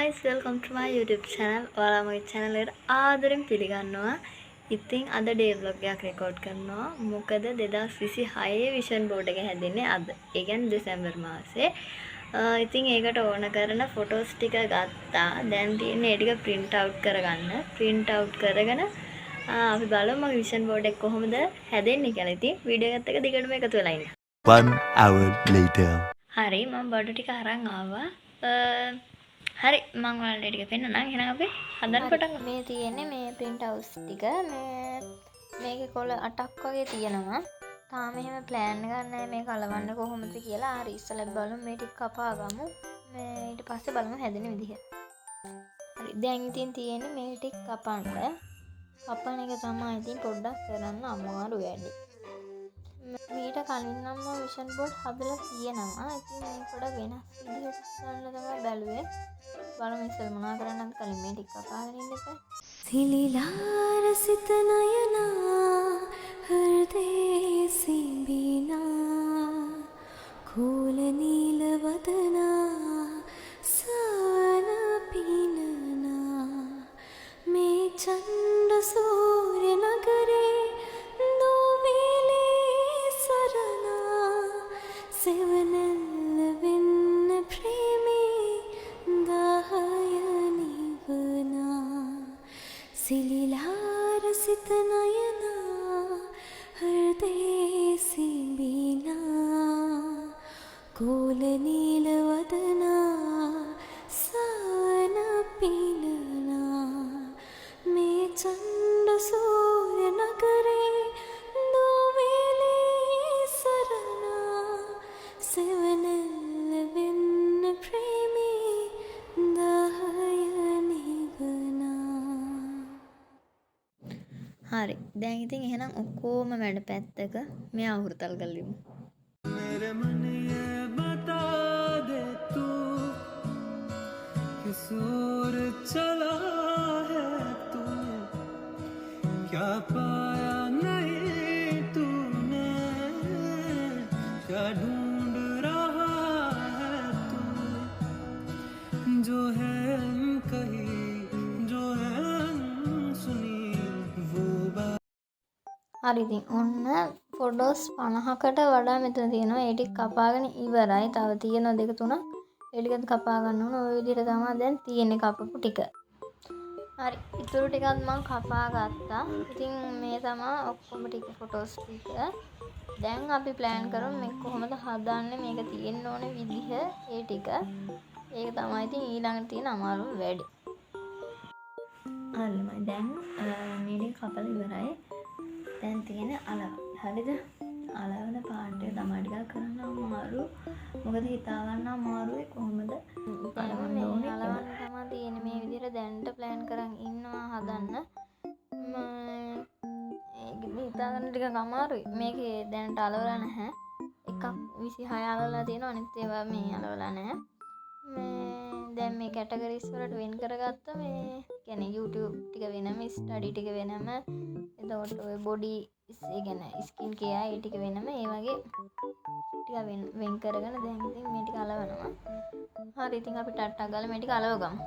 guys, welcome to my YouTube channel. ඔයාලා මගේ channel එකට ආදරෙන් පිළිගන්නවා. ඉතින් අද day vlog එකක් record කරනවා. මොකද 2026 vision board එක හැදෙන්නේ අද. ඒ කියන්නේ දෙසැම්බර් මාසේ. ඉතින් ඒකට ඕන කරන photos ටික ගත්තා. දැන් තියෙන්නේ ඒ ටික print out කරගන්න. print out කරගෙන අපි බලමු මගේ vision board එක කොහොමද හැදෙන්නේ කියලා. ඉතින් වීඩියෝ එකත් එක්ක දිගටම එකතු වෙලා ඉන්න. 1 hour later. හරි මම බඩු ටික අරන් ආවා. හරි මම ඔයාලට ටික පෙන්නන්නම්. එහෙනම් අපි හදන්න පටන් ගමු. මේ තියෙන්නේ මේ print house ටික. මේකේ කොළ 8ක් වගේ තියෙනවා. තාම එහෙම plan එකක් නැහැ මේක අලවන්න කොහොමද කියලා. හරි ඉස්සෙල්ලා බලමු මේ ටික කපා ගමු. මේ ඊට පස්සේ බලමු හැදෙන විදිහ. හරි දැන් ඉතින් තියෙන්නේ මේ ටික කපන්න. කපන එක තමයි ඉතින් පොඩ්ඩක් කරන්න අමාරු වැඩි. මීට කලින් නම් විෂන් බෝඩ් හදලා තියෙනවා. ඉතින් මේ පොඩ වෙනස් විදිහට කරන්න තමයි බැලුවේ. බලමු ඉස්සෙල් මොනවා කරන්නද කලින් මේ ටික කපාගෙන ඉන්න එපා. සිලිලා රසිත නයනා හෘදේ සිඹිනා කෝල නීල වදනා සාන පිනනා මේ චණ්ඩ සූර්ය නගරේ සෙවනල්ල වෙන්න ප්‍රේමේ දාහය නිවනා සිලිලා රසිත නයනා හෘදේ සිඹිනා කෝල නීල වදනා සාන පිනනා මේ චණ්ඩ සූර්ය නගරේ සෙවනල්ල වෙන්න ප්‍රේමී දාහය නිවනා. හරි දැන් ඉතින් එහෙනම් ඔක්කොම වැඩ පැත්තක මේ අවුරුතල් ගලිමු. मेरे मन ये बता दे तू किस ओर चला है तू क्या पाया नहीं तूने क्या ढूंढ जो है कहीं जो है सुनी वो बात. හරි ඉතින් ඔන්න ෆොටෝස් 50කට වඩා මෙතන තියෙනවා. ඒ ටික කපාගෙන ඉවරයි. තව තියෙනවා දෙක තුනක්. ඒ ටිකත් කපා ගන්න ඕන. ওই විදිහට තමයි දැන් තියෙන්නේ කපපු ටික. හරි ඉතුරු ටිකත් මම කපා ගත්තා. ඉතින් මේ තමයි ඔක්කොම ටික ෆොටෝස් ටික. දැන් අපි plan කරමු මේක කොහොමද හදන්නේ. මේක තියෙන්න ඕනේ විදිහ ඒ ටික. ඒක තමයි ඉතින් ඊළඟට තියෙන අමාරුම වැඩි. හරි මම දැන් මේ ටික කපලා ඉවරයි. දැන් තියෙන අලව. හරිද? අලවන පාර්ට් එක තමයි ටිකක් කරන්න අමාරු. මොකද හිතා ගන්න අමාරුයි කොහොමද අලවන්න ඕනේ. අලවන්න තමයි තියෙන්නේ මේ විදිහට දැන්ට plan කරන් ඉන්නවා හදන්න. ඒක හිතා ගන්න ටිකක් අමාරුයි. මේකේ දැනට අලවලා නැහැ. එකක් 26 අලවලා තියෙනවා. අනිත් ඒවා මේ අලවලා නැහැ. දැන් මේ කැටගරිස් වලට වෙන් කරගත්ත මේ කියන්නේ YouTube ටික වෙනම ස්ටඩි ටික වෙනම එතකොට ඔය බොඩි ඒ කියන්නේ ස්කින් කෙයා ඒ ටික වෙනම ඒ වගේ ටික වෙන් කරගෙන දැන් ඉතින් මේ ටික අලවනවා. හරි ඉතින් අපි ටට්ටක් ගාලා මේ ටික අලව ගමු.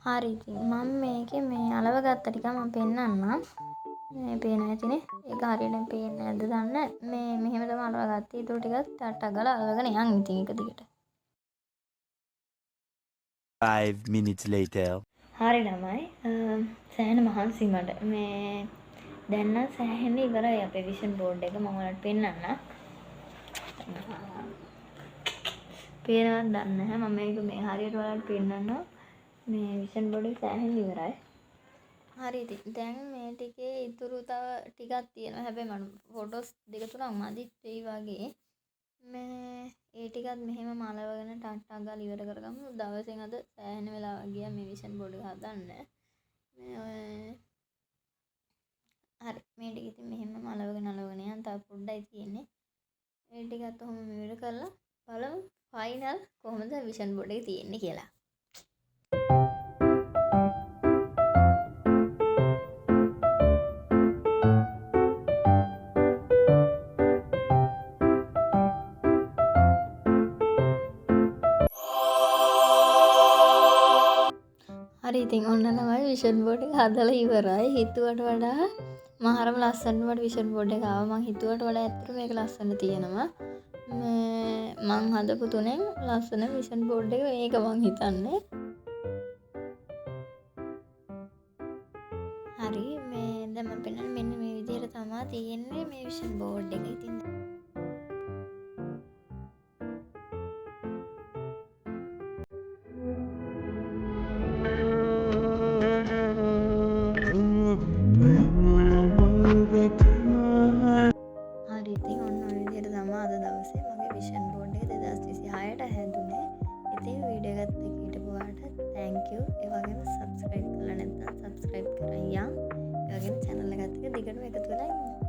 හරි ඉතින් මම මේකේ මේ අලව ගත්ත ටික මම පෙන්නන්නම්. මේ පේන ඇතිනේ. ඒක හරියට පේන්නේ නැද්ද දන්නේ. මේ මෙහෙම තමයි අලව ගත්තේ. ඊටු ටිකත් ටට්ටක් ගාලා අලවගෙන යන් ඉතින් එක දිගට. 5 minutes later. හරි ළමයි. සෑහෙන මහන්සි මට. මේ දැන් නම් සෑහෙන ඉවරයි අපේ vision board එක. මම ඔයාලට පෙන්නන්නම්. පේනවද දන්නේ නැහැ. මම මේක මේ හරියට ඔයාලට පෙන්නන්නම්. මේ විෂන් බෝඩ් එක සෑහෙන ඉවරයි. හරි ඉතින් දැන් මේ ටිකේ ඉතුරු තව ටිකක් තියෙනවා. හැබැයි මම ෆොටෝස් දෙක තුනක් මදිත් වෙයි වගේ. මේ ඒ ටිකත් මෙහෙම මලවගෙන ටක් ගාලා ඉවර කරගමු. දවසෙන් අද සෑහෙන වෙලාවක් ගියා මේ විෂන් බෝඩ් එක හදන්න. මේ හරි මේ ටික ඉතින් මෙහෙම මලවගෙන යන තව පොඩ්ඩයි තියෙන්නේ. ඒ ටිකත් ඔහොම මෙහෙම කරලා බලමු ෆයිනල් කොහොමද විෂන් බෝඩ් එක තියෙන්නේ කියලා. හරි ඉතින් ඔන්න තමයි විෂන් බෝඩ් එක හදලා ඉවරයි. හිතුවට වඩා මහරම ලස්සනට මට විෂන් බෝඩ් එක ආවා. මං හිතුවට වඩා ඇත්තට මේක ලස්සන තියෙනවා. මං හදපු තුනෙන් ලස්සන විෂන් බෝඩ් එක මේක මං හිතන්නේ. හරි මේ දැන් මම පෙන්නන්නේ මෙන්න මේ විදිහට තමයි තියෙන්නේ මේ විෂන් බෝඩ් එක. ඉතින් හරි ඉතින් ඔන්න ඔය විදිහට තමයි අද දවසේ මගේ විෂන් බෝඩ් එක 2026ට හැදුනේ. ඉතින් වීඩියෝ එකත් එක්ක හිටපුවාට thank you. ඒ වගේම subscribe කරලා නැත්නම් subscribe කරන් යන්න. ඒ වගේම channel එකත් එක්ක දිගටම එකතු වෙලා ඉන්න.